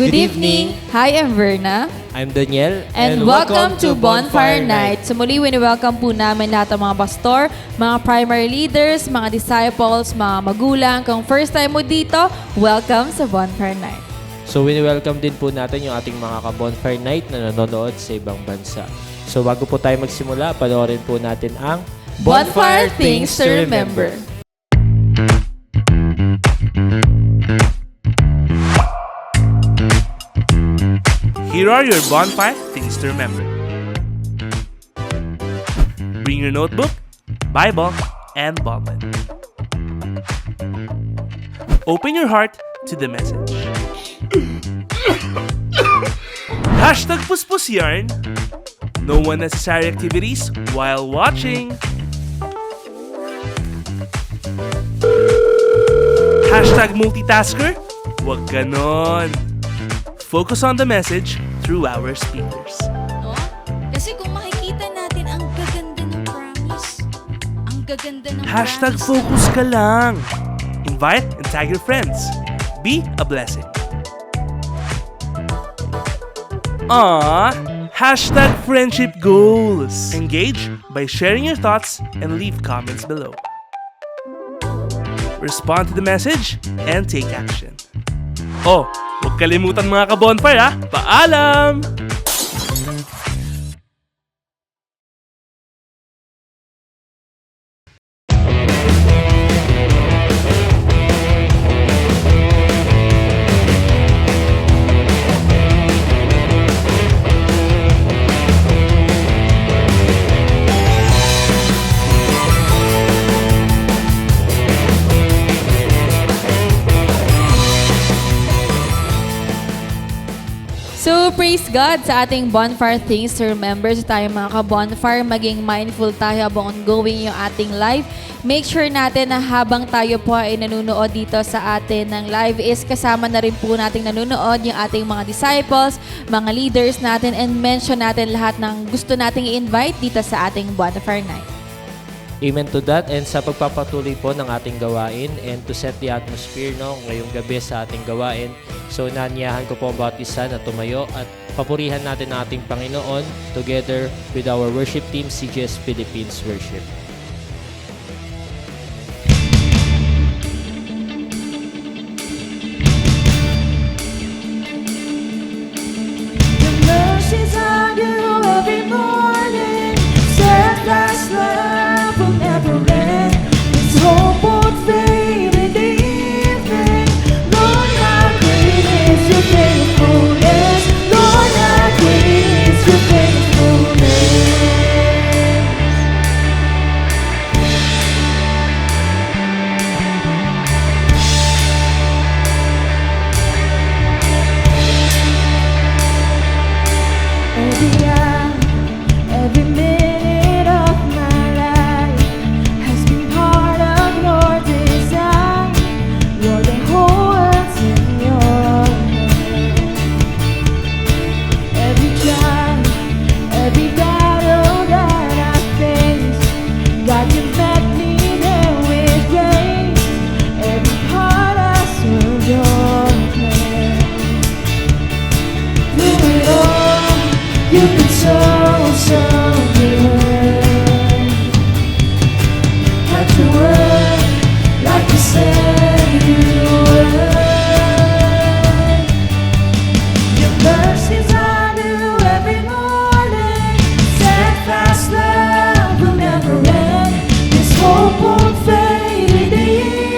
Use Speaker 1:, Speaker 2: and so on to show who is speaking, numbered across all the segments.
Speaker 1: Good evening! Hi, I'm Verna.
Speaker 2: I'm Daniel.
Speaker 1: And welcome to Bonfire Night. So muli, wini-welcome po namin lahat ng mga pastor, mga primary leaders, mga disciples, mga magulang. Kung first time mo dito, welcome sa Bonfire Night.
Speaker 2: So wini-welcome din po natin yung ating mga ka-Bonfire Night na nanonood sa ibang bansa. So bago po tayo magsimula, panoorin po natin ang
Speaker 1: Bonfire Things to Remember.
Speaker 3: Here are your bonfire things to remember. Bring your notebook, Bible, and ballpen. Open your heart to the message. Hashtag Puspus Yarn. No unnecessary activities while watching. Hashtag multitasker. Wag ganon. Focus on the message through our speakers.
Speaker 4: No? Kasi kung makikita natin, ang gaganda ng promise. Ang gaganda ng
Speaker 3: Hashtag
Speaker 4: promise.
Speaker 3: focus ka lang. Invite and tag your friends. Be a blessing. Hashtag friendship goals. Engage by sharing your thoughts and leave comments below. Respond to the message and take action. Oh, huwag kalimutan mga ka-bonfire ha. Paalam!
Speaker 1: So, praise God sa ating Bonfire Things to Remember. So, tayo mga ka-bonfire, maging mindful tayo habang ongoing yung ating live. Make sure natin na habang tayo po ay nanonood dito sa atin ng live is kasama na rin po nating nanonood yung ating mga disciples, mga leaders natin, and mention natin lahat ng gusto nating i-invite dito sa ating Bonfire Night.
Speaker 2: Amen to that. And sa pagpapatuloy po ng ating gawain and to set the atmosphere ngayong gabi sa ating gawain. So nanyahan ko po ang bawat isa na tumayo at papurihan natin ang ating Panginoon together with our worship team, CGS Philippines Worship.
Speaker 5: Your mercies are new every morning. Steadfast love will never end. Its hope won't fade in the evening. Lord, how great is your faithfulness. Lord, how great is your faithfulness. Every hour, every minute of my life has been part of your design. You're the whole world's in your hand. Every trial, every battle that I face, God, you met me there with grace. Every part I serve your plan. Through it all, you've been so good. Had to work like you said you would. Your mercies are new every morning. Steadfast love will never end. This hope won't fade in the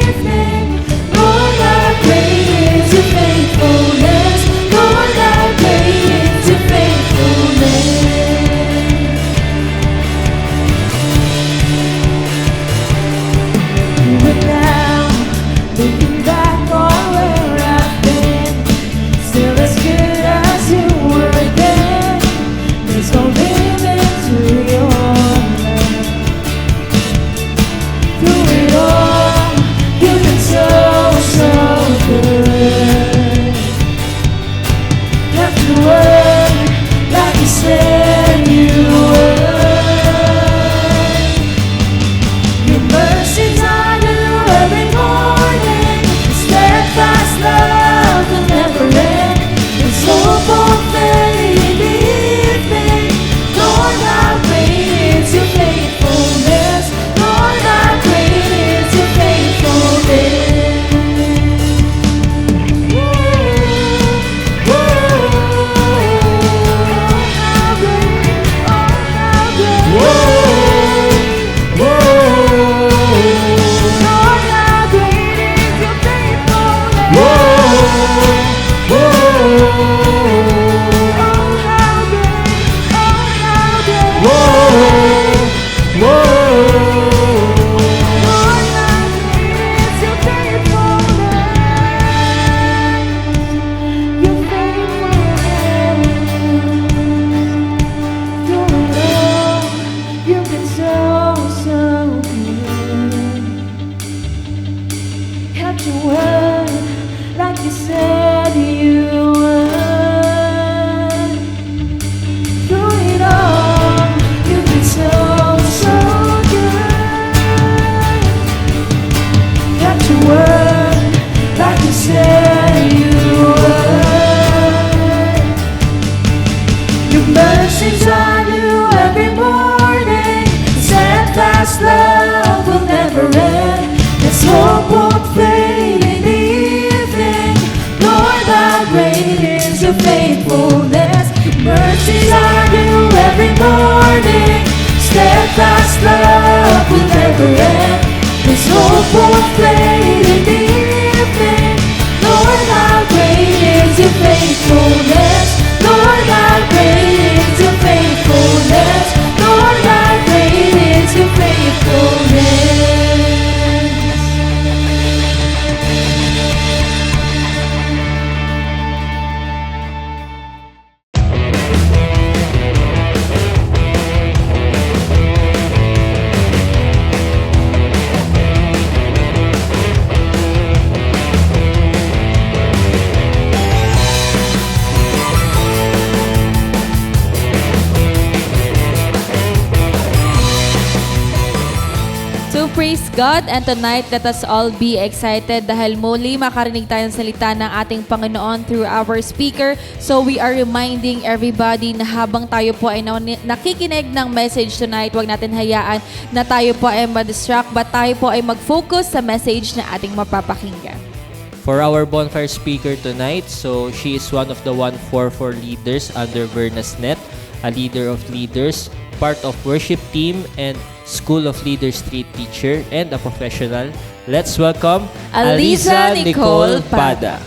Speaker 5: evening. Lord, how great is your faithfulness. Lord, how great is your faithfulness. mercies are new every morning. Steadfast love will never end. This hope won't fade in the evening. Lord, how great is your faithfulness. Mercies are new every morning. Steadfast love will never end. This hope won't fade in the evening. Lord, how great is your faithfulness. Lord, how great is your faithfulness. Lord, how great is your faithfulness.
Speaker 1: So praise God, and tonight let us all be excited dahil muli makarinig tayo ng salita ng ating Panginoon through our speaker. So we are reminding everybody na habang tayo po ay nakikinig ng message tonight, huwag natin hayaan na tayo po ay ma-distract, but tayo po ay mag-focus sa message na ating mapapakinggan.
Speaker 2: For our bonfire speaker tonight, so she is one of the 144 leaders under Vernas Net, a leader of leaders, part of worship team, and School of Leaders Street teacher, and a professional. Let's welcome
Speaker 1: Aliza Nicole
Speaker 2: Pada.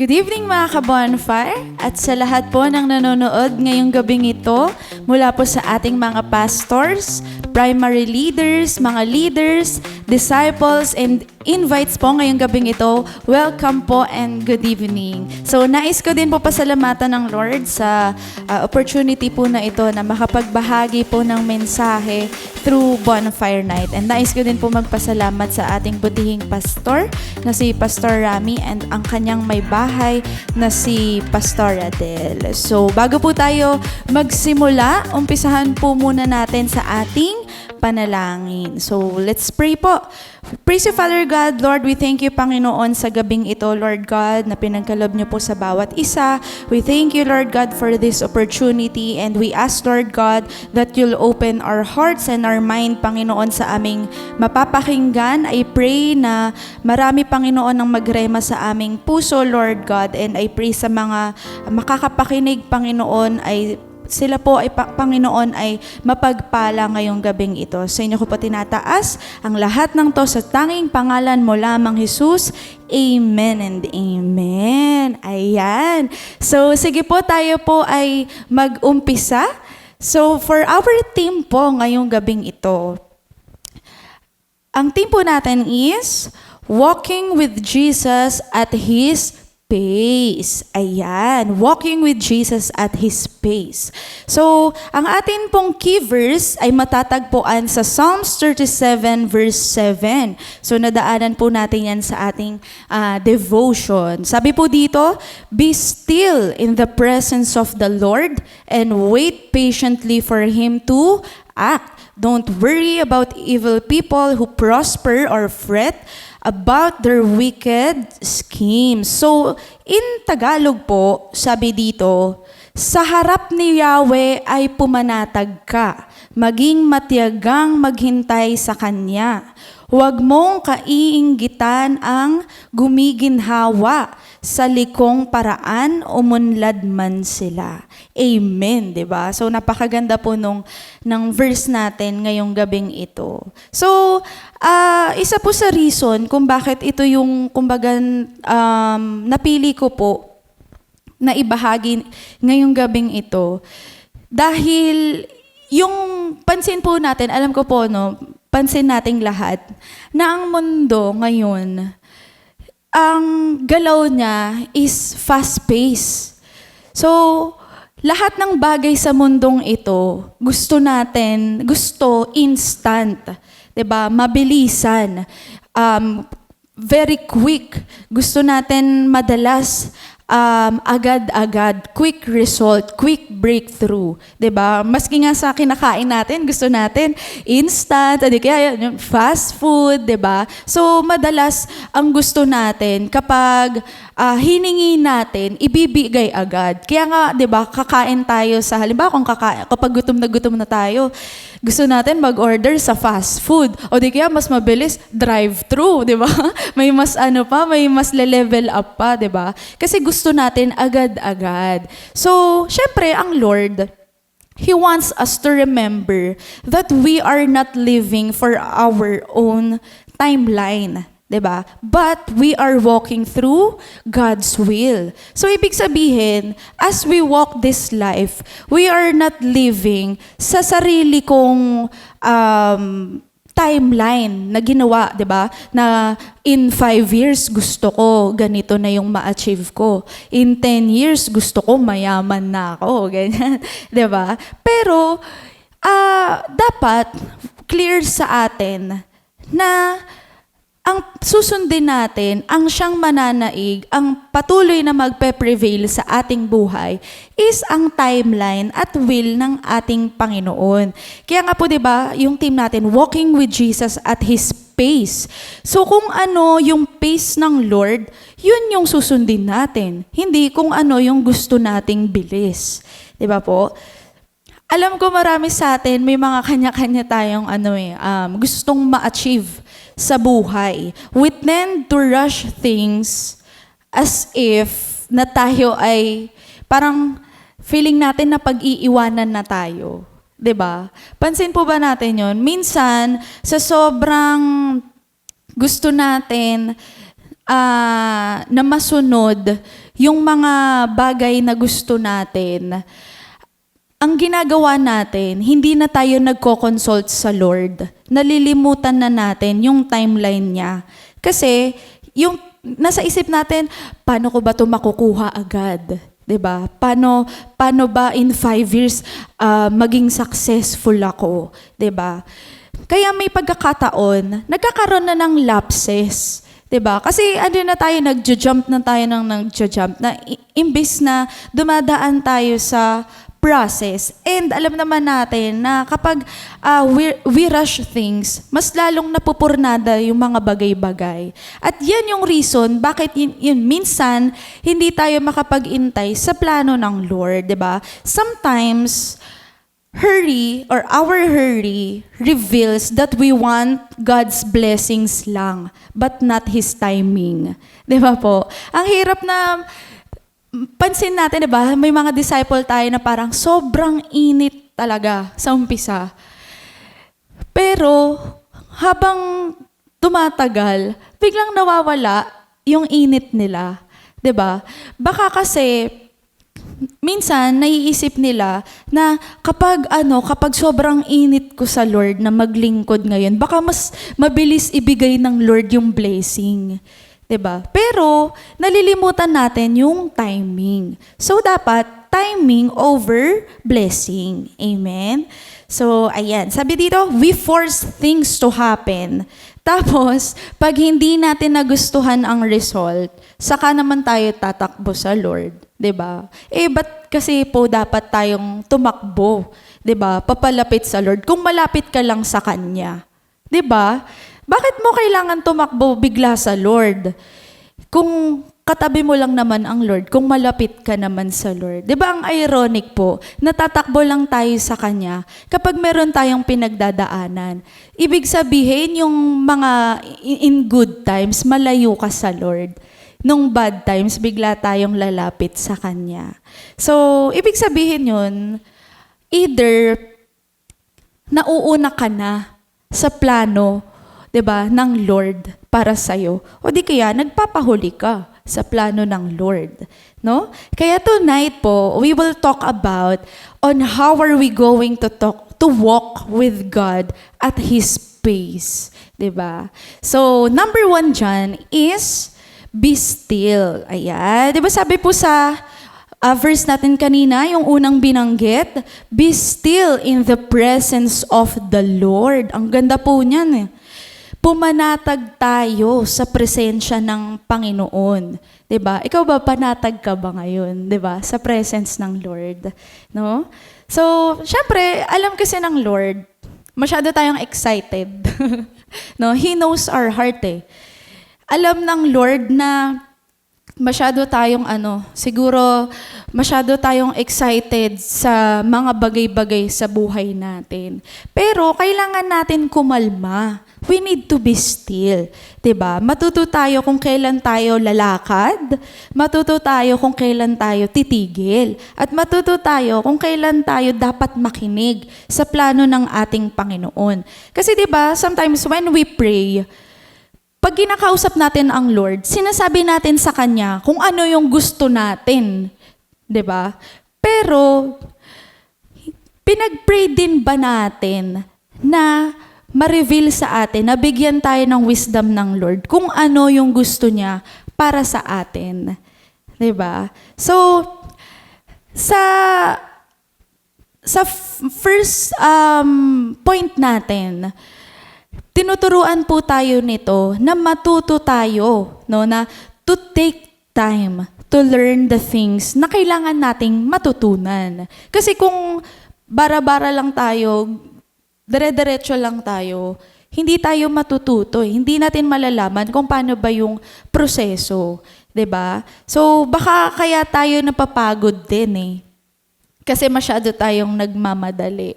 Speaker 5: Good evening mga ka-bonfire at sa lahat po ng nanonood ngayong gabing ito mula po sa ating mga pastors, primary leaders, mga leaders, disciples, and invites po ngayong gabing ito. Welcome po and good evening. So nais ko din po pasalamatan ng Lord sa opportunity po na ito na makapagbahagi po ng mensahe through Bonfire Night. And nais ko din po magpasalamat sa ating butihing pastor na si Pastor Rami and ang kanyang may bahay na si Pastor Adel. So bago po tayo magsimula, umpisahan po muna natin sa ating panalangin. So let's pray po. Praise you, Father God. Lord, we thank you, Panginoon, sa gabing ito, Lord God, na pinagkaloob niyo po sa bawat isa. We thank you, Lord God, for this opportunity, and we ask, Lord God, that you'll open our hearts and our mind, Panginoon, sa aming mapapakinggan. I pray na marami, Panginoon, ang magrema sa aming puso, Lord God, and I pray sa mga makakapakinig, Panginoon, ay sila po ay Panginoon ay mapagpala ngayong gabing ito. Sa inyo ko po tinataas ang lahat ng to sa tanging pangalan mo lamang, Jesus. Amen and amen. Ayan. So sige po, tayo po ay mag-umpisa. So for our team po ngayong gabing ito, ang team po natin is Walking with Jesus at His pace. Ayan. Walking with Jesus at His pace. So, ang atin pong key verse ay matatagpuan sa Psalms 37 verse 7. So, nadaanan po natin yan sa ating devotion. Sabi po dito, be still in the presence of the Lord and wait patiently for Him to act. Don't worry about evil people who prosper or fret about their wicked schemes. So, in Tagalog po, sabi dito, sa harap ni Yahweh ay pumanatag ka, maging matiyagang maghintay sa Kanya. Huwag mong kaiinggitan ang gumiginhawa, sa likong paraan umunlad man sila. Amen, 'di ba? So napakaganda po ng verse natin ngayong gabing ito. So, isa po sa reason kung bakit ito yung kumbaga napili ko po na ibahagi ngayong gabing ito. Dahil yung pansin po natin, alam ko po pansin nating lahat na ang mundo ngayon, ang galaw niya is fast-paced. So, lahat ng bagay sa mundong ito, gusto instant, 'di ba? Mabilisan, very quick. Gusto natin madalas, agad-agad, quick result, quick breakthrough, 'di ba? Maski nga sa kinakain natin, gusto natin instant, adi kaya yung fast food, 'di ba? So madalas ang gusto natin kapag hiningi natin, ibibigay agad. Kaya nga, 'di ba, kakain tayo sa halimbawa kapag gutom na tayo, gusto natin mag-order sa fast food. O di kaya mas mabilis drive-thru, 'di ba? May mas may mas level up pa, 'di ba? Kasi gusto natin agad-agad. So, syempre ang Lord, He wants us to remember that we are not living for our own timeline. 'Di ba? But we are walking through God's will. So ibig sabihin, as we walk this life, we are not living sa sarili kong timeline na ginawa, 'di ba? Na in 5 years gusto ko ganito na yung ma-achieve ko. In 10 years gusto ko mayaman na ako, ganyan, 'di ba? Pero dapat clear sa atin na ang susundin natin, ang siyang mananaig, ang patuloy na magpe-prevail sa ating buhay is ang timeline at will ng ating Panginoon. Kaya nga po 'di ba, yung team natin, walking with Jesus at His pace. So kung ano yung pace ng Lord, yun yung susundin natin. Hindi kung ano yung gusto nating bilis. 'Di ba po? Alam ko marami sa atin, may mga kanya-kanya tayong gustong ma-achieve sa buhay. We tend to rush things as if na tayo ay parang feeling natin na pag-iiwanan na tayo. 'Di ba? Pansin po ba natin yon? Minsan, sa sobrang gusto natin na masunod yung mga bagay na gusto natin, ang ginagawa natin, hindi na tayo nagko-consult sa Lord. Nalilimutan na natin yung timeline niya. Kasi yung nasa isip natin, paano ko ba ito makukuha agad? 'Di ba? Paano ba in 5 years maging successful ako? 'Di ba? Kaya may pagkakataon, nagkakaroon na ng lapses. 'Di ba? Kasi na tayo, nagjo-jump na imbis na dumadaan tayo sa process. And alam naman natin na kapag we rush things, mas lalong napupurnada yung mga bagay-bagay. At yan yung reason bakit yun minsan hindi tayo makapag-intay sa plano ng Lord, 'di ba? Sometimes our hurry reveals that we want God's blessings lang, but not His timing. 'Di ba po? Ang hirap na pansin natin, 'di ba? May mga disciple tayo na parang sobrang init talaga sa umpisa. Pero habang tumatagal, biglang nawawala yung init nila, 'di ba? Baka kasi minsan naiisip nila na kapag sobrang init ko sa Lord na maglingkod ngayon, baka mas mabilis ibigay ng Lord yung blessing. 'Di ba? Pero nalilimutan natin yung timing. So dapat timing over blessing. Amen. So ayan, sabi dito, we force things to happen. Tapos pag hindi natin nagustuhan ang result, saka naman tayo tatakbo sa Lord, 'di ba? Ba't kasi po dapat tayong tumakbo, 'di ba? Papalapit sa Lord kung malapit ka lang sa kanya. 'Di ba? Bakit mo kailangan tumakbo bigla sa Lord? Kung katabi mo lang naman ang Lord, kung malapit ka naman sa Lord. 'Di ba ang ironic po, natatakbo lang tayo sa Kanya kapag meron tayong pinagdadaanan. Ibig sabihin, yung mga in good times, malayo ka sa Lord. Nung bad times, bigla tayong lalapit sa Kanya. So, ibig sabihin yun, either nauuna ka na sa plano, 'di ba, ng Lord para sa iyo, o di kaya nagpapahuli ka sa plano ng Lord, no? Kaya tonight po, we will talk about on how are we going to walk with God at His pace, 'di ba? So, number 1 dyan is be still. Ayan, 'di ba sabi po sa verse natin kanina, yung unang binanggit, be still in the presence of the Lord. Ang ganda po niyan eh. Pumanatag tayo sa presensya ng Panginoon. 'Di ba? Ikaw ba, panatag ka ba ngayon? 'Di ba? Sa presence ng Lord. No? So, syempre, alam kasi ng Lord, masyado tayong excited. No? He knows our heart eh. Alam ng Lord na masyado tayong siguro masyado tayong excited sa mga bagay-bagay sa buhay natin. Pero kailangan natin kumalma. We need to be still. 'Di ba? Matuto tayo kung kailan tayo lalakad, matuto tayo kung kailan tayo titigil, at matuto tayo kung kailan tayo dapat makinig sa plano ng ating Panginoon. Kasi 'di ba, sometimes when we pray, pag kinakausap natin ang Lord, sinasabi natin sa Kanya kung ano yung gusto natin. 'Di ba? Pero, pinag-pray din ba natin na ma-reveal sa atin, nabigyan tayo ng wisdom ng Lord kung ano yung gusto niya para sa atin. 'Di ba? So, sa first point natin, tinuturuan po tayo nito na matuto tayo, no, na to take time to learn the things na kailangan nating matutunan. Kasi kung bara-bara lang tayo, dire-diretso lang tayo, hindi tayo matututo. Hindi natin malalaman kung paano ba yung proseso. 'Di ba? So, baka kaya tayo napapagod din eh. Kasi masyado tayong nagmamadali.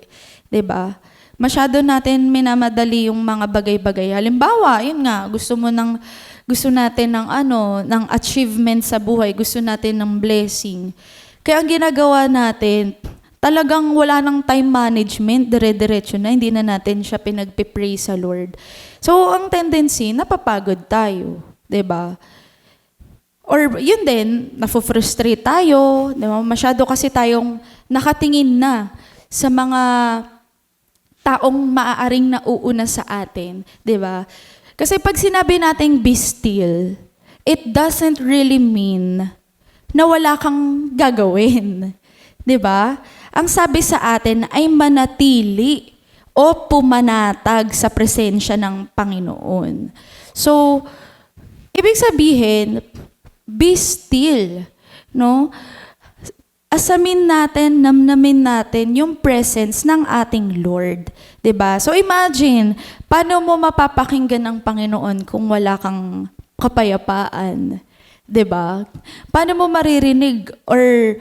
Speaker 5: 'Di ba? Masyado natin minamadali yung mga bagay-bagay. Halimbawa, yun nga, gusto natin ng achievement sa buhay, gusto natin ng blessing. Kaya ang ginagawa natin, talagang wala ng time management, dire-diretso na, hindi na natin siya pinagpipray sa Lord. So, ang tendency, napapagod tayo, 'di ba? Or yun din, nafo-frustrate tayo, 'di ba? Masyado kasi tayong nakatingin na sa mga taong maaaring nauuna sa atin, 'di ba? Kasi pag sinabi nating be still, it doesn't really mean na wala kang gagawin, 'di ba? Ang sabi sa atin ay manatili o pumanatag sa presensya ng Panginoon. So, ibig sabihin, be still, no? Asamin natin, namnamin natin yung presence ng ating Lord. 'Di ba? So imagine, paano mo mapapakinggan ang Panginoon kung wala kang kapayapaan? 'Di ba? Paano mo maririnig or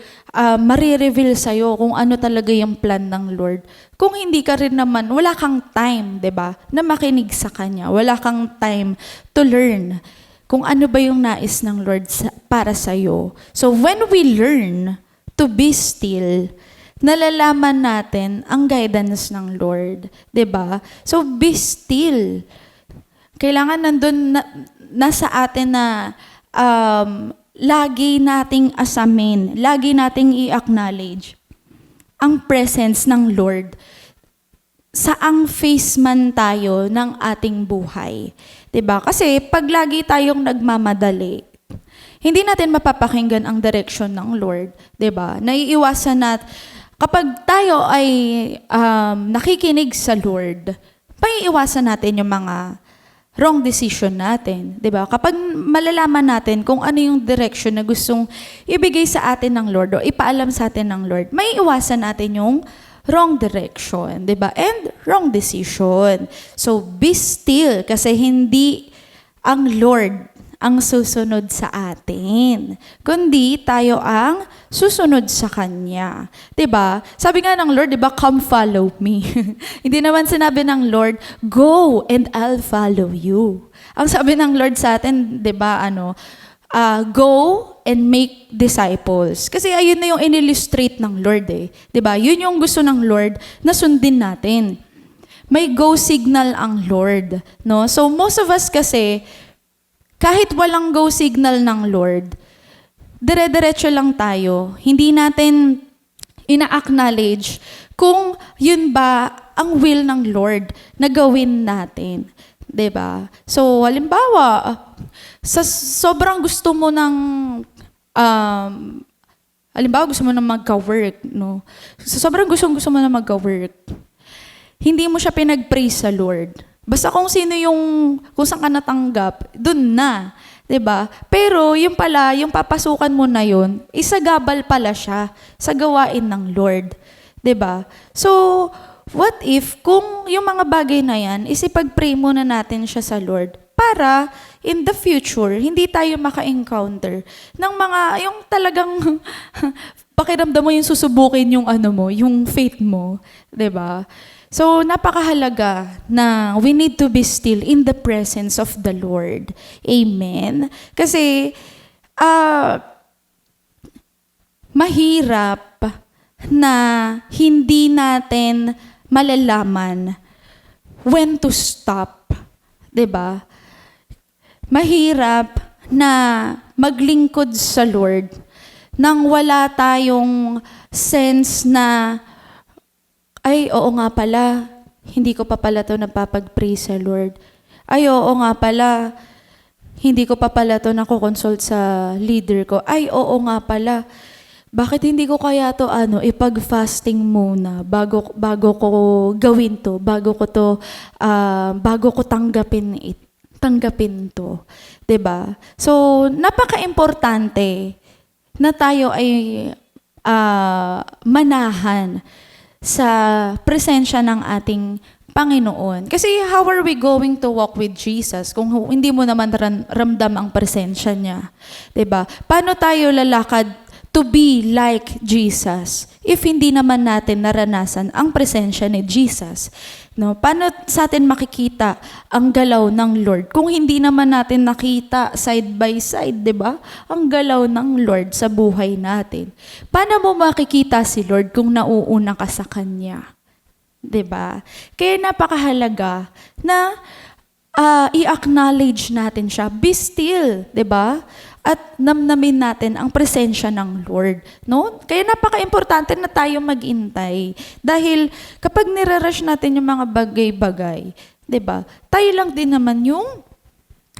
Speaker 5: marireveal sa'yo kung ano talaga yung plan ng Lord? Kung hindi ka rin naman, wala kang time, 'di ba, na makinig sa Kanya. Wala kang time to learn kung ano ba yung nais ng Lord para sa'yo. So when we learn to be still, nalalaman natin ang guidance ng Lord. 'Di ba? So, be still. Kailangan nandun, nasa atin na lagi nating asamin, lagi nating i-acknowledge ang presence ng Lord. Saang phase man tayo ng ating buhay. 'Di ba? Kasi pag lagi tayong nagmamadali, hindi natin mapapakinggan ang direction ng Lord, 'di ba? Naiiwasan kapag tayo ay nakikinig sa Lord, maiiwasan natin yung mga wrong decision natin, 'di ba? Kapag malalaman natin kung ano yung direction na gustong ibigay sa atin ng Lord o ipaalam sa atin ng Lord, maiiwasan natin yung wrong direction, 'di ba? And wrong decision. So be still kasi hindi ang Lord ang susunod sa atin, kundi tayo ang susunod sa Kanya. 'Di ba? Sabi nga ng Lord, 'di ba, come follow me. Hindi naman sinabi ng Lord, go and I'll follow you. Ang sabi ng Lord sa atin, 'di ba, go and make disciples. Kasi ayun na yung in-illustrate ng Lord eh. 'Di ba? Yun yung gusto ng Lord na sundin natin. May go signal ang Lord, no? So most of us kasi, kahit walang go signal ng Lord, dire-diretso lang tayo. Hindi natin ina-acknowledge kung yun ba ang will ng Lord na gawin natin. 'Di ba? So, halimbawa, sa sobrang gusto mo ng halimbawa gusto mo na magka-work, no? So, sobrang gusto mo na magka-work. Hindi mo siya pinag-praise sa Lord. Basta kung saan ka natanggap, dun na. 'Di ba? Pero yung pala, yung papasukan mo na yun, isagabal pala siya sa gawain ng Lord. 'Di ba? So, what if kung yung mga bagay na yan, isipag-pray muna natin siya sa Lord para in the future, hindi tayo maka-encounter ng mga, yung talagang pakiramdam mo yung susubukin yung yung faith mo. 'Di ba? So, napakahalaga na we need to be still in the presence of the Lord. Amen? Kasi, mahirap na hindi natin malalaman when to stop. 'Di ba? Mahirap na maglingkod sa Lord nang wala tayong sense na ay, oo nga pala, hindi ko pa pala ito napapag-pray sa Lord. Ay, oo nga pala, hindi ko pa pala ito nakukonsult sa leader ko. Ay, oo nga pala, bakit hindi ko kaya ito ipag-fasting muna bago ko gawin to, bago ko tanggapin to. 'Di ba? So, napaka-importante na tayo ay manahan sa presensya ng ating Panginoon. Kasi how are we going to walk with Jesus kung hindi mo naman ramdam ang presensya niya? 'Di ba? Paano tayo lalakad to be like Jesus if hindi naman natin naranasan ang presensya ni Jesus? No, paano sa atin makikita ang galaw ng Lord kung hindi naman natin nakita side by side, 'di ba? Ang galaw ng Lord sa buhay natin. Paano mo makikita si Lord kung nauuna ka sa kanya? 'Di ba? Kaya napakahalaga na i-acknowledge natin siya. Be still, 'di ba? At namnamin natin ang presensya ng Lord, no? Kaya napaka-importante na tayo mag-intay. Dahil kapag nire-rush natin yung mga bagay-bagay, 'di ba? Tayo lang din naman yung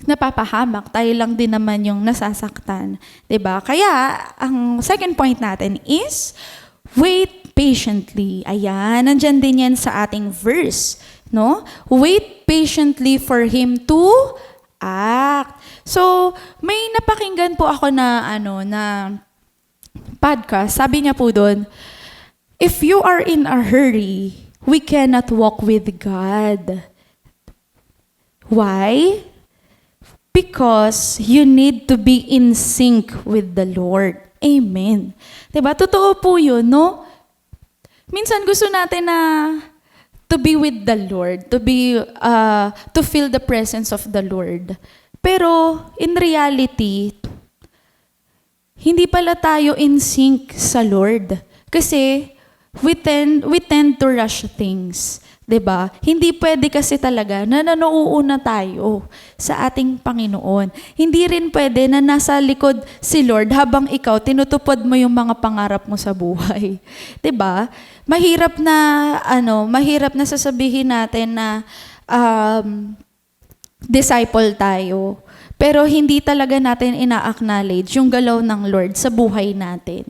Speaker 5: napapahamak, tayo lang din naman yung nasasaktan, 'di ba? Kaya ang second point natin is wait patiently. Ayan, nandiyan din yan sa ating verse, no? Wait patiently for him to act. So, may napakinggan po ako na podcast. Sabi niya po doon, if you are in a hurry, we cannot walk with God. Why? Because you need to be in sync with the Lord. Amen. Diba? Totoo po yun, no? Minsan gusto natin na to be with the Lord, to feel the presence of the Lord. Pero in reality, hindi pala tayo in sync sa Lord. Kasi we tend to rush things. 'Di ba? Hindi pwede kasi talaga na nauuna tayo sa ating Panginoon. Hindi rin pwede na nasa likod si Lord habang ikaw tinutupad mo yung mga pangarap mo sa buhay. 'Di ba? Mahirap na sasabihin natin na disciple tayo. Pero hindi talaga natin ina-acknowledge yung galaw ng Lord sa buhay natin.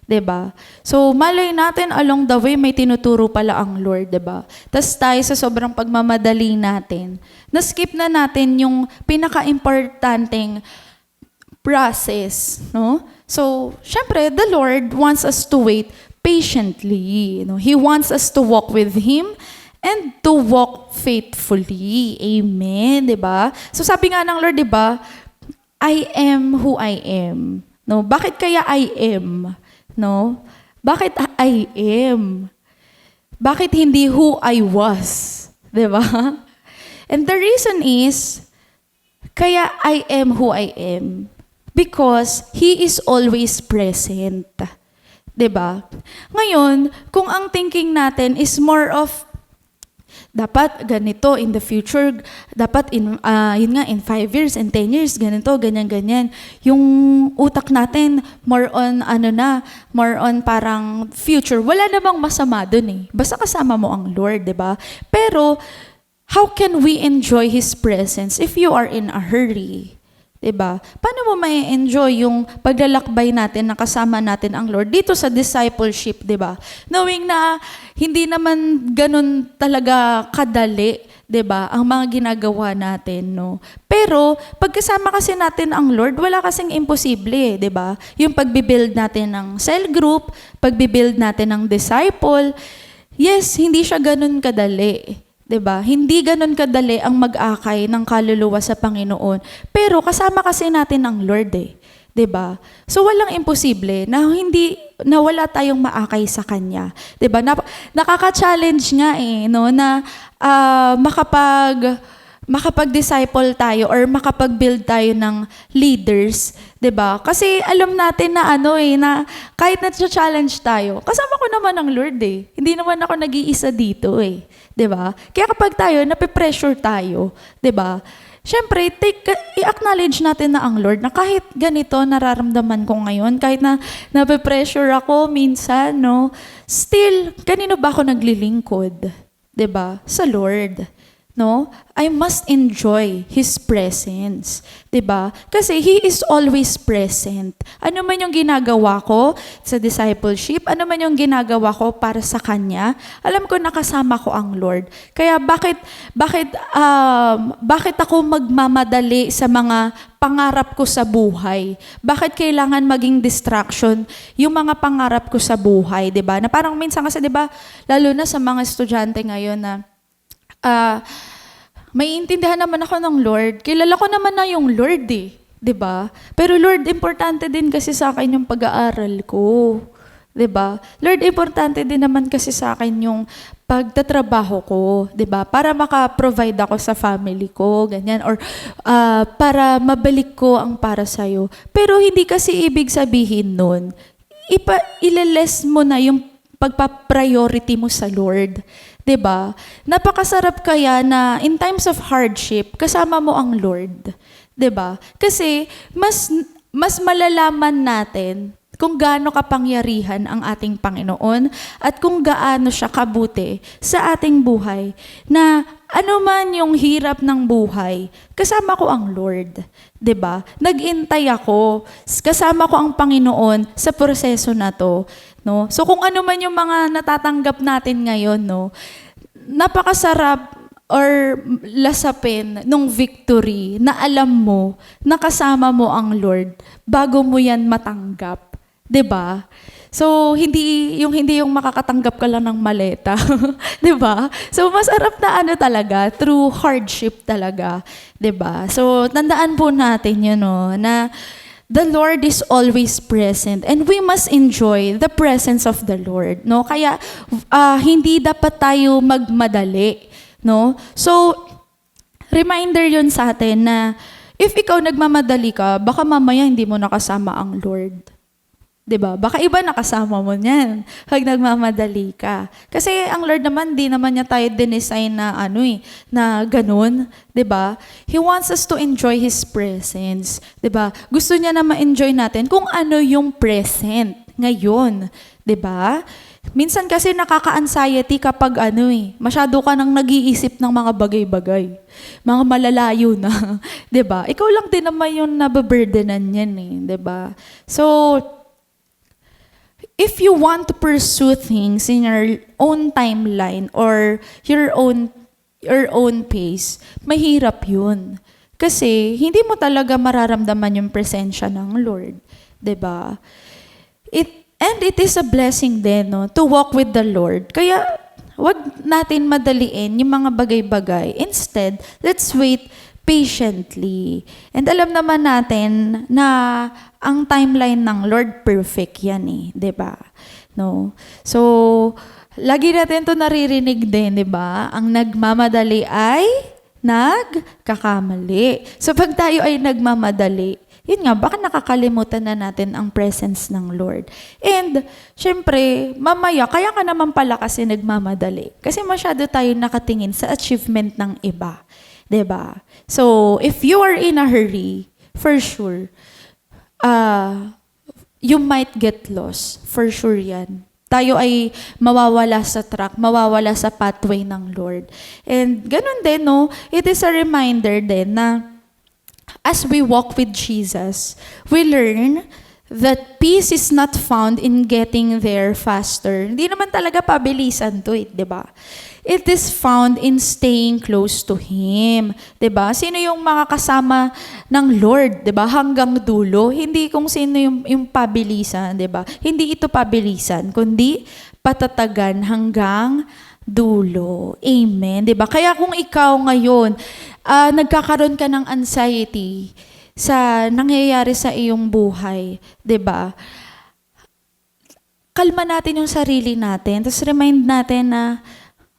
Speaker 5: 'Di ba? So, malay natin along the way may tinuturo pala ang Lord, 'di ba? Tas tayo sa sobrang pagmamadali natin, na-skip na natin yung pinaka-importanteng process, no? So, syempre, the Lord wants us to wait patiently, no? He wants us to walk with Him and to walk faithfully. Amen, 'di ba? So, sabi nga ng Lord, 'di ba? I am who I am. No, bakit kaya I am? No? Bakit I am? Bakit hindi who I was? 'Di ba? And the reason is, kaya I am who I am because He is always present. 'Di ba? Ngayon, kung ang thinking natin is more of dapat ganito in the future, dapat in 5 years and 10 years, ganito, ganyan. Yung utak natin, more on parang future. Wala namang masama dun eh. Basta kasama mo ang Lord, di ba? Pero, how can we enjoy His presence if you are in a hurry? 'Diba? Paano mo mai-enjoy yung paglalakbay natin na kasama natin ang Lord dito sa discipleship, 'di ba? Knowing na hindi naman ganun talaga kadali, 'di ba? Ang mga ginagawa natin, no. Pero pagkasama kasi natin ang Lord, wala kasing imposible, 'di ba? Yung pagbi-build natin ng cell group, pagbi-build natin ng disciple, yes, hindi siya ganun kadali. 'Di ba? Hindi ganoon kadali ang mag-akay ng kaluluwa sa Panginoon. Pero kasama kasi natin ang Lord 'di ba? So walang imposible na wala tayong maakay sa kanya. 'Di ba? Nakaka-challenge nga no na makapag-disciple tayo or makapag-build tayo ng leaders, 'di ba? Kasi alam natin na na kahit na-challenge tayo, kasama ko naman ang Lord Hindi naman ako nag-iisa dito 'di ba? Kaya kapag tayo nape-pressure tayo, 'di ba? Syempre, i-acknowledge natin na ang Lord na kahit ganito nararamdaman ko ngayon, kahit na nape-pressure ako minsan, no, still kanino ba ako naglilingkod? 'Di ba? Sa Lord. No? I must enjoy His presence. 'Di ba? Kasi He is always present. Ano man yung ginagawa ko sa discipleship, ano man yung ginagawa ko para sa Kanya, alam ko nakasama ko ang Lord. Kaya bakit ako magmamadali sa mga pangarap ko sa buhay? Bakit kailangan maging distraction yung mga pangarap ko sa buhay, 'di ba? Na parang minsan kasi 'di ba, lalo na sa mga estudyante ngayon na may intindihan naman ako ng Lord. Kilala ko naman na yung Lord 'di ba? Pero Lord, importante din kasi sa akin yung pag-aaral ko. 'Di ba? Lord, importante din naman kasi sa akin yung pagtatrabaho ko, 'di ba? Para maka-provide ako sa family ko, ganyan, or para mabalik ko ang para sa iyo. Pero hindi kasi ibig sabihin nun, ileless mo na yung pagpa-priority mo sa Lord. 'Di ba? Napakasarap kaya na in times of hardship, kasama mo ang Lord. 'Di ba? Kasi mas malalaman natin kung gaano kapangyarihan ang ating Panginoon at kung gaano siya kabuti sa ating buhay, na ano man yung hirap ng buhay, kasama ko ang Lord. 'Di ba? Nag-intay ako, kasama ko ang Panginoon sa proseso na 'to, no? So kung ano man yung mga natatanggap natin ngayon, no, napakasarap or lasapin nung victory na alam mo na kasama mo ang Lord bago mo yan matanggap. 'Di ba? So hindi yung makakatanggap ka lang ng maleta, 'di ba? So masarap na talaga through hardship talaga, 'di ba? So tandaan po natin 'yun, no, na the Lord is always present and we must enjoy the presence of the Lord, no? Kaya hindi dapat tayo magmadali, no? So reminder 'yun sa atin na if ikaw nagmamadali ka, baka mamaya hindi mo nakasama ang Lord. 'Di ba? Baka iba nakasama mo niyan pag nagmamadali ka. Kasi ang Lord naman, di naman niya tayo dinesign na na ganun, 'di ba? He wants us to enjoy His presence, 'di ba? Gusto niya na ma-enjoy natin kung ano yung present ngayon, 'di ba? Minsan kasi nakaka-anxiety kapag masyado ka nang nag-iisip ng mga bagay-bagay. Mga malalayo na, 'di ba? Ikaw lang din naman yung nababurdenan niyan 'di ba? So if you want to pursue things in your own timeline or your own pace, mahirap 'yun. Kasi hindi mo talaga mararamdaman yung presensya ng Lord, 'di ba? And it is a blessing din, no, to walk with the Lord. Kaya wag natin madaliin yung mga bagay-bagay. Instead, let's wait patiently. And alam naman natin na ang timeline ng Lord perfect yan 'di ba? No. So, lagi natin 'to naririnig din, 'di ba? Ang nagmamadali ay nagkakamali. So pag tayo ay nagmamadali, yun nga, baka nakakalimutan na natin ang presence ng Lord. And, syempre, mamaya, kaya ka naman pala kasi nagmamadali. Kasi masyado tayo nakatingin sa achievement ng iba. 'Di ba? So, if you are in a hurry, for sure, you might get lost. For sure yan. Tayo ay mawawala sa track, mawawala sa pathway ng Lord. And ganun din, no? It is a reminder din na
Speaker 6: as we walk with Jesus, we learn that peace is not found in getting there faster. Hindi naman talaga pabilisan to, di ba? It is found in staying close to Him. Di ba? Sino yung makakasama ng Lord, di ba? Hanggang dulo. Hindi kung sino yung pabilisan, di ba? Hindi ito pabilisan, kundi patatagan hanggang dulo. Amen. Di ba? Kaya kung ikaw ngayon, nagkakaroon ka ng anxiety sa nangyayari sa iyong buhay, 'di ba? Kalma natin yung sarili natin, tapos remind natin na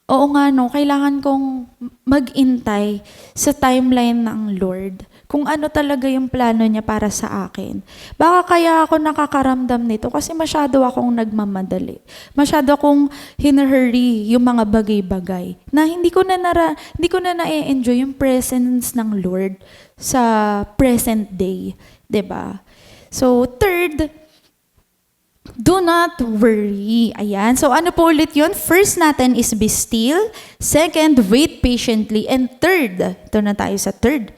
Speaker 6: oo nga no, kailangan kong mag-intay sa timeline ng Lord. Kung ano talaga yung plano niya para sa akin. Baka kaya ako nakakaramdam nito kasi masyado akong nagmamadali. Masyado akong hinahurry yung mga bagay-bagay na hindi ko na na-enjoy yung presence ng Lord sa present day, 'di ba? So, third, do not worry. Ayan. So, ano po ulit yun? First natin is be still. Second, wait patiently. And third, ito na tayo sa third.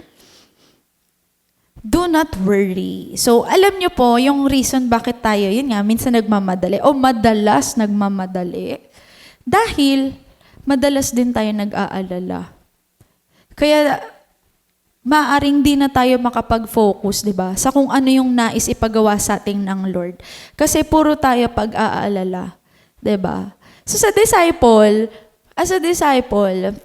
Speaker 6: Do not worry. So, alam nyo po, yung reason bakit tayo, yun nga, minsan nagmamadali o madalas nagmamadali. Dahil, madalas din tayo nag-aalala. Kaya, maaring di na tayo makapag-focus, di ba? Sa kung ano yung nais ipagawa sa ating ng Lord. Kasi puro tayo pag-aalala, di ba? So as a disciple,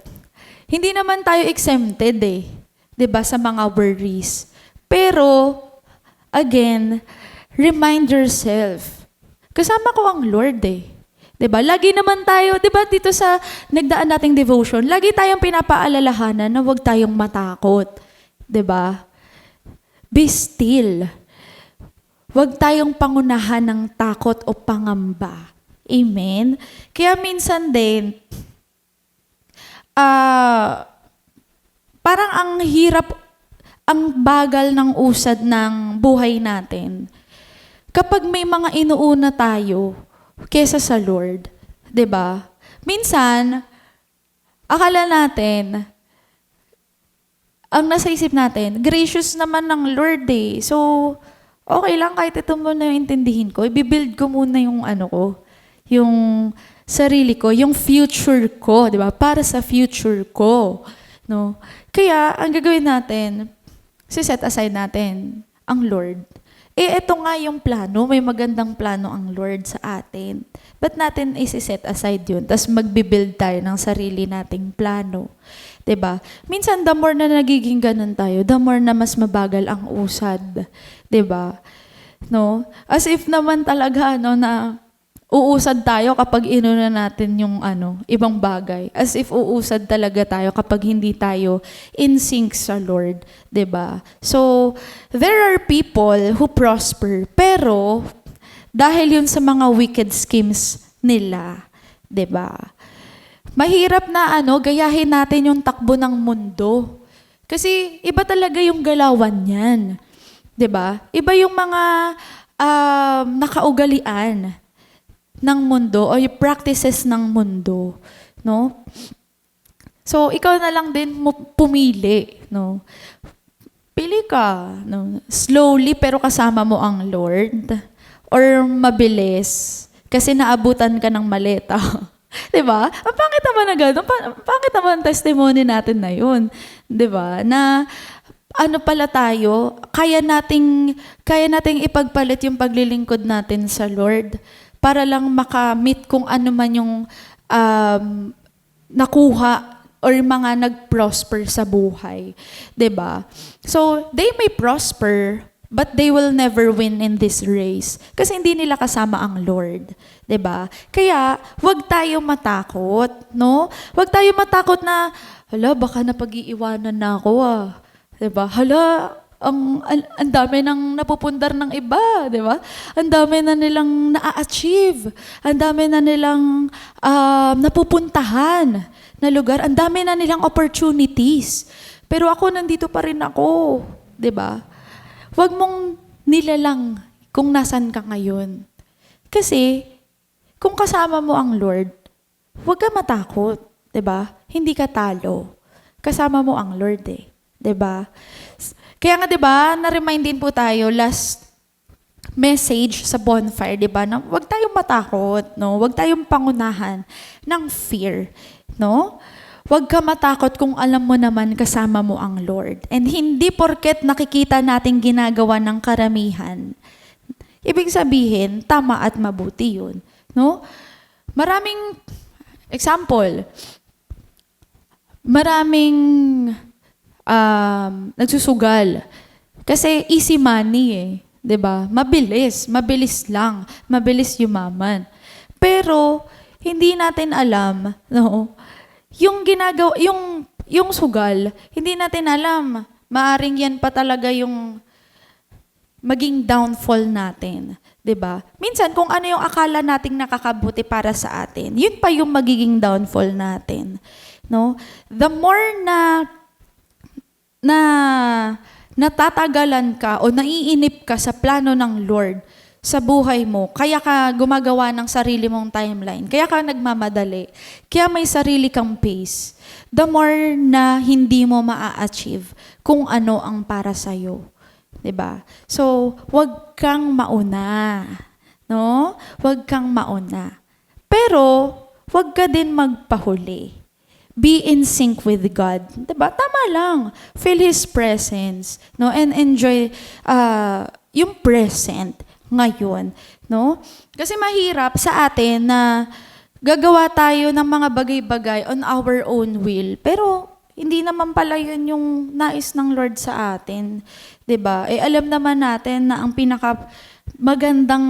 Speaker 6: hindi naman tayo exempted eh, di ba, sa mga worries. Pero, again, remind yourself, kasama ko ang Lord eh. 'Di ba? Lagi naman tayo, 'di ba, dito sa nagdaan nating devotion, lagi tayong pinapaalalahanan na huwag tayong matakot. 'Di ba? Be still. Huwag tayong pangunahan ng takot o pangamba. Amen? Kaya minsan din, parang ang hirap, ang bagal ng usad ng buhay natin. Kapag may mga inuuna tayo, kesa sa Lord, 'di ba? Minsan akala natin ang nasa isip natin, gracious naman ng Lord eh. So, okay lang kahit ito muna yung intindihin ko. I-build ko muna yung yung sarili ko, yung future ko, 'di ba? Para sa future ko, no? Kaya ang gagawin natin, set aside natin ang Lord. Ito nga yung plano, may magandang plano ang Lord sa atin. Ba't natin isi-set aside yun? Tapos magbibuild tayo ng sarili nating plano. 'Di ba? Minsan, the more na nagiging ganun tayo, the more na mas mabagal ang usad. 'Di ba? No? As if naman talaga, na uusad tayo kapag inuna natin yung ibang bagay. As if uusad talaga tayo kapag hindi tayo in sync sa Lord, 'di ba? So, there are people who prosper, pero dahil yun sa mga wicked schemes nila, 'di ba? Mahirap na gayahin natin yung takbo ng mundo. Kasi iba talaga yung galawan niyan. 'Di ba? Iba yung mga nakaugalian ng mundo o yung practices ng mundo, no? So, ikaw na lang din pumili, no? Pili ka, no? Slowly pero kasama mo ang Lord, or mabilis kasi naabutan ka ng maleta. 'Di ba? Ang pangit naman na gano'n. Pangit naman testimony natin na 'yun, 'di ba? Na pala tayo, kaya nating ipagpalit yung paglilingkod natin sa Lord para lang makamit kung ano man yung nakuha or mga nag-prosper sa buhay. 'Di ba? So, they may prosper, but they will never win in this race. Kasi hindi nila kasama ang Lord. 'Di ba? Kaya, huwag tayo matakot, no? Huwag tayo matakot na, baka napag-iiwanan na ako 'Di ba? Ang dami nang napupundar ng iba, 'di ba? Ang dami na nilang na-achieve. Ang dami na nilang napupuntahan na lugar. Ang dami na nilang opportunities. Pero ako, nandito pa rin ako, 'di ba? Huwag mong nilalang kung nasan ka ngayon. Kasi kung kasama mo ang Lord, huwag ka matakot, 'di ba? Hindi ka talo. Kasama mo ang Lord eh, 'di ba? Kaya nga 'di ba, na-remind din po tayo last message sa bonfire, 'di ba? Na huwag tayong matakot, no? Huwag tayong pangunahan ng fear, no? Huwag ka matakot kung alam mo naman kasama mo ang Lord. And hindi porket nakikita nating ginagawa ng karamihan, ibig sabihin, tama at mabuti 'yun, no? Maraming example. Maraming nagsusugal. Kasi easy money eh. 'Di ba? Mabilis lang, mabilis yumaman. Pero hindi natin alam, no? Yung ginagawa, yung sugal, hindi natin alam. Maaring yan pa talaga yung maging downfall natin, 'di ba? Minsan kung ano yung akala nating nakakabuti para sa atin, yun pa yung magiging downfall natin, no? The more na natatagalan ka o naiinip ka sa plano ng Lord sa buhay mo, kaya ka gumagawa ng sarili mong timeline, kaya ka nagmamadali, kaya may sarili kang pace, the more na hindi mo maa-achieve kung ano ang para sa'yo. 'Di ba? So, wag kang mauna, no? Wag kang mauna. Pero, wag ka din magpahuli. Be in sync with God. 'Di ba? Tama lang. Feel His presence, no? And enjoy yung present ngayon, no? Kasi mahirap sa atin na gagawa tayo ng mga bagay-bagay on our own will, pero hindi naman pala yun yung nais ng Lord sa atin. 'Di ba? Eh alam naman natin na ang pinaka magandang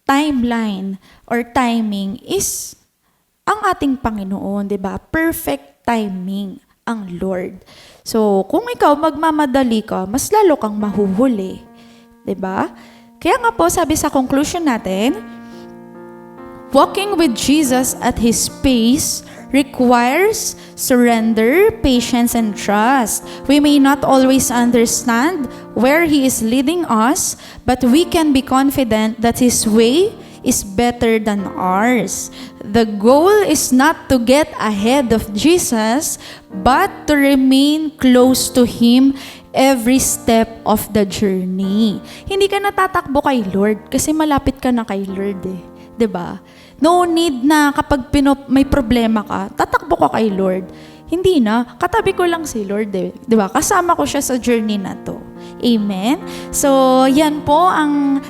Speaker 6: timeline or timing is ang ating Panginoon, 'di ba? Perfect timing ang Lord. So, kung ikaw magmamadali ka, mas lalo kang mahuhuli, 'di ba? Kaya nga po sabi sa conclusion natin, walking with Jesus at His pace requires surrender, patience, and trust. We may not always understand where He is leading us, but we can be confident that His way is better than ours. The goal is not to get ahead of Jesus, but to remain close to Him every step of the journey. Hindi ka natatakbo kay Lord kasi malapit ka na kay Lord eh. 'Di ba? No need na kapag may problema ka, tatakbo ka kay Lord. Hindi na, katabi ko lang si Lord eh. 'Di ba? Kasama ko siya sa journey na 'to. Amen? So, diyan po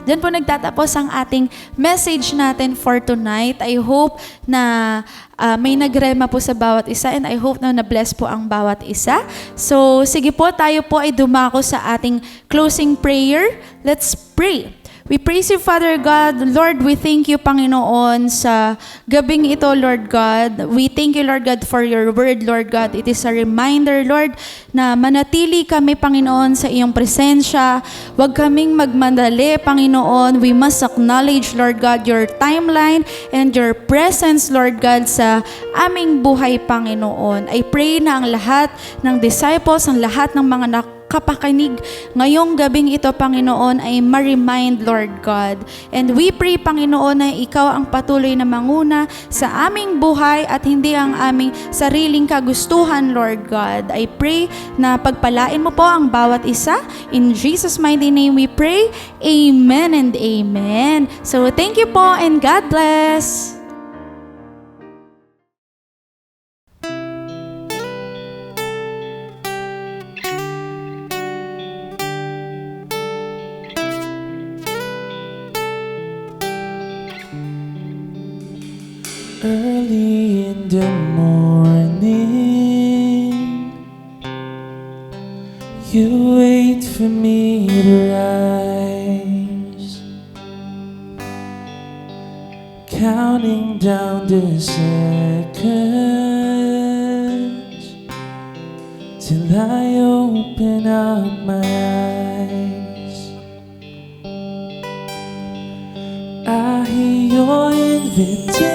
Speaker 6: nagtatapos ang ating message natin for tonight. I hope na may nagrema po sa bawat isa and I hope na na-bless po ang bawat isa. So, sige po, tayo po ay dumako sa ating closing prayer. Let's pray. We praise you, Father God. Lord, we thank you, Panginoon, sa gabing ito, Lord God. We thank you, Lord God, for your word, Lord God. It is a reminder, Lord, na manatili kami, Panginoon, sa iyong presensya. Huwag kaming magmadali, Panginoon. We must acknowledge, Lord God, your timeline and your presence, Lord God, sa aming buhay, Panginoon. I pray na ang lahat ng disciples, ang lahat ng mga kapakinig ngayong gabing ito, Panginoon, ay ma-remind, Lord God. And we pray, Panginoon, na ikaw ang patuloy na manguna sa aming buhay at hindi ang aming sariling kagustuhan, Lord God. I pray na pagpalain mo po ang bawat isa. In Jesus' mighty name we pray. Amen and amen. So thank you po and God bless.
Speaker 7: Early in the morning, you wait for me to rise, counting down the seconds till I open up my eyes. I hear your invitation.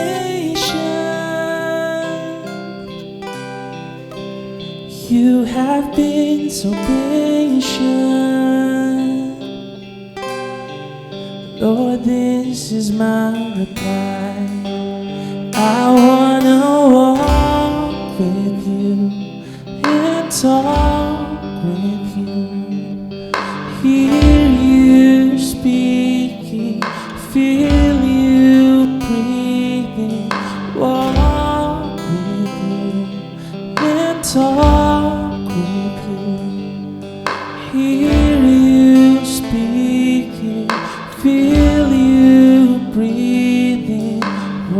Speaker 7: You have been so patient. Lord, this is my reply. I wanna walk with you and talk with you.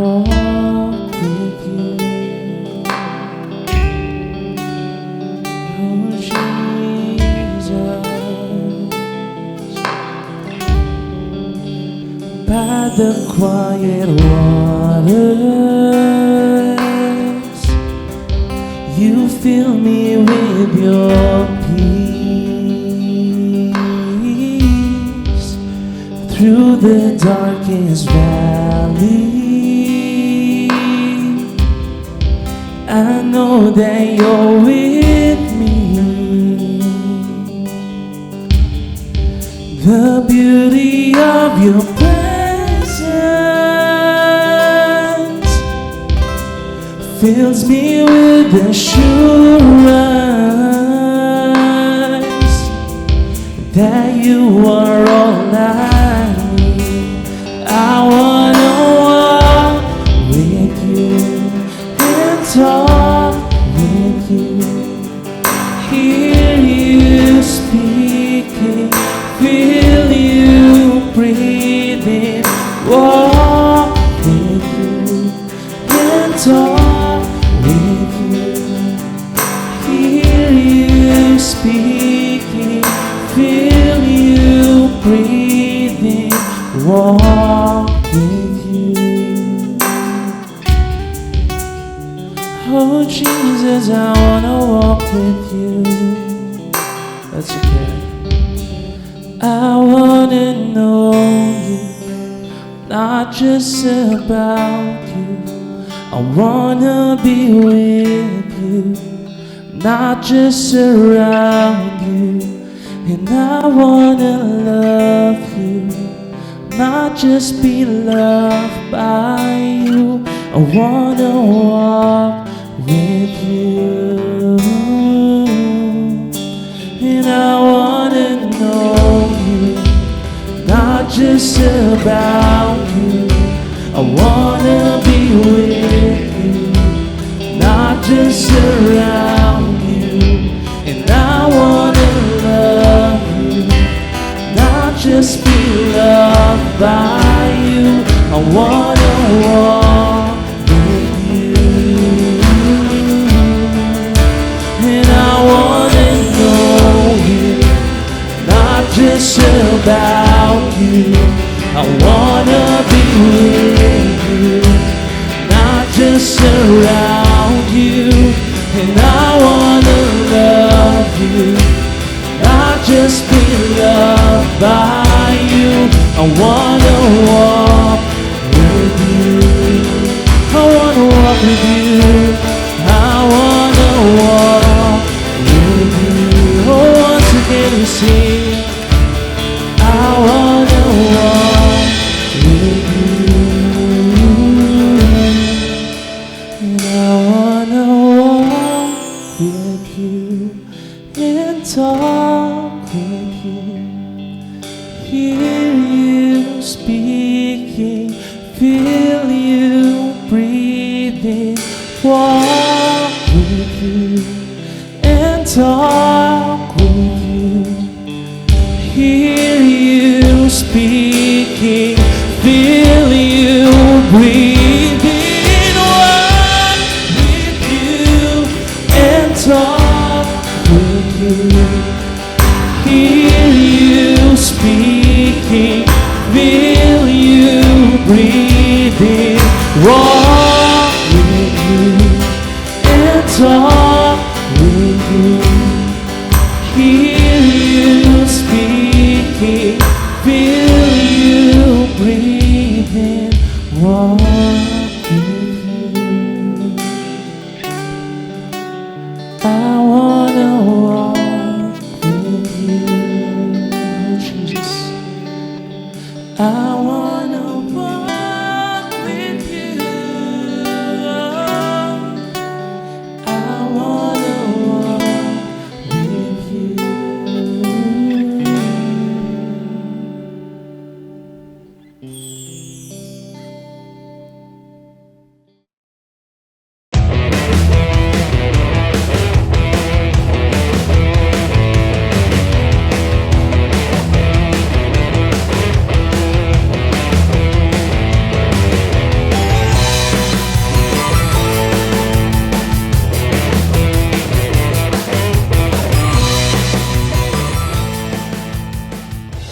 Speaker 7: walk with you. Oh Jesus, by the quiet waters, you fill me with your peace. Through the darkest valley, I know that you're with me. The beauty of your presence fills me with assurance that you are all I need. I wanna walk with you and talk with you, hear you speaking, feel you breathing, walk with you and talk with you, hear you speaking, feel you breathing, walk with you. Oh Jesus, I wanna walk with you. That's okay. I wanna know you, not just about you. I wanna be with you, not just around you. And I wanna love you, not just be loved by you. I wanna walk with you, and I wanna know you, not just about you. I wanna be with you, not just around you. And I wanna love you, not just be loved by you. I wanna walk with you, and I wanna know you, not just about you. I wanna be with you, not just around you. And I wanna love you, not just be loved by you. I wanna walk with you, I wanna walk with you, I wanna walk with you. Oh, once again we sing, I wanna walk with you, and I wanna walk with you and talk with you, hear you speaking, feel you breathing, walk with you and talk with you, hear you speaking, feel you breathing, walk with you and talk with you, hear you speaking, feel you breathing, walk with you and talk with you, hear you speaking, feel you breathing, walk with you. I wanna walk with you, Jesus. I wanna walk with you. I wanna walk with you.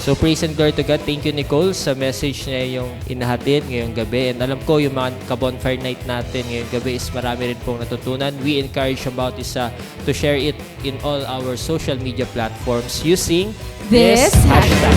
Speaker 2: So praise and glory to God. Thank you, Nicole, sa message niya yung inahatid ngayong gabi. And alam ko yung mga ka-bonfire night natin ngayong gabi is marami rin pong natutunan. We encourage about isa to share it in all our social media platforms using
Speaker 1: This
Speaker 2: hashtag.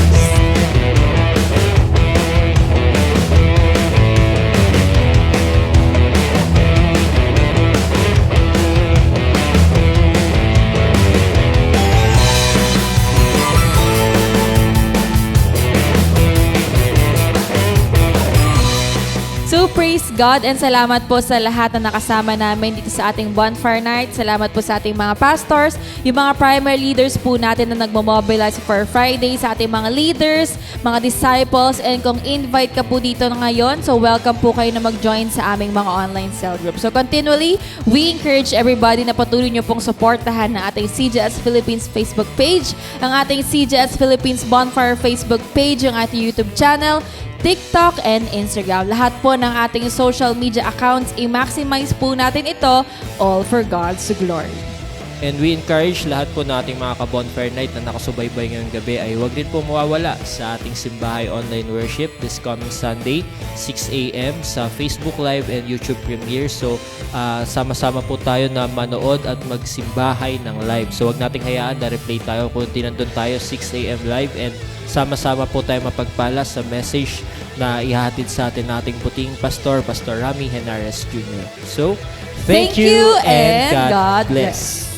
Speaker 1: So praise God and salamat po sa lahat na nakasama namin dito sa ating bonfire night. Salamat po sa ating mga pastors, yung mga primary leaders po natin na nagmo-mobilize for Friday, sa ating mga leaders, mga disciples, and kung invite ka po dito ngayon, so welcome po kayo na mag-join sa aming mga online cell group. So continually, we encourage everybody na patuloy nyo pong supportahan ng ating CJS Philippines Facebook page, ang ating CJS Philippines Bonfire Facebook page, yung ating YouTube channel, TikTok, and Instagram. Lahat po ng ating social media accounts, i-maximize po natin ito, all for God's glory.
Speaker 2: And we encourage lahat po nating mga ka-bonfire night na nakasubaybay ngayong gabi ay huwag din po mawawala sa ating Simbahay Online Worship this coming Sunday, 6 a.m. sa Facebook Live and YouTube Premiere. So, sama-sama po tayo na manood at magsimbahay ng live. So, huwag nating hayaan na replay tayo kung nandun tayo 6 a.m. live and sama-sama po tayo mapagpala sa message na ihahatid sa atin nating puting pastor, Pastor Rami Henares Jr. So, thank you and God bless.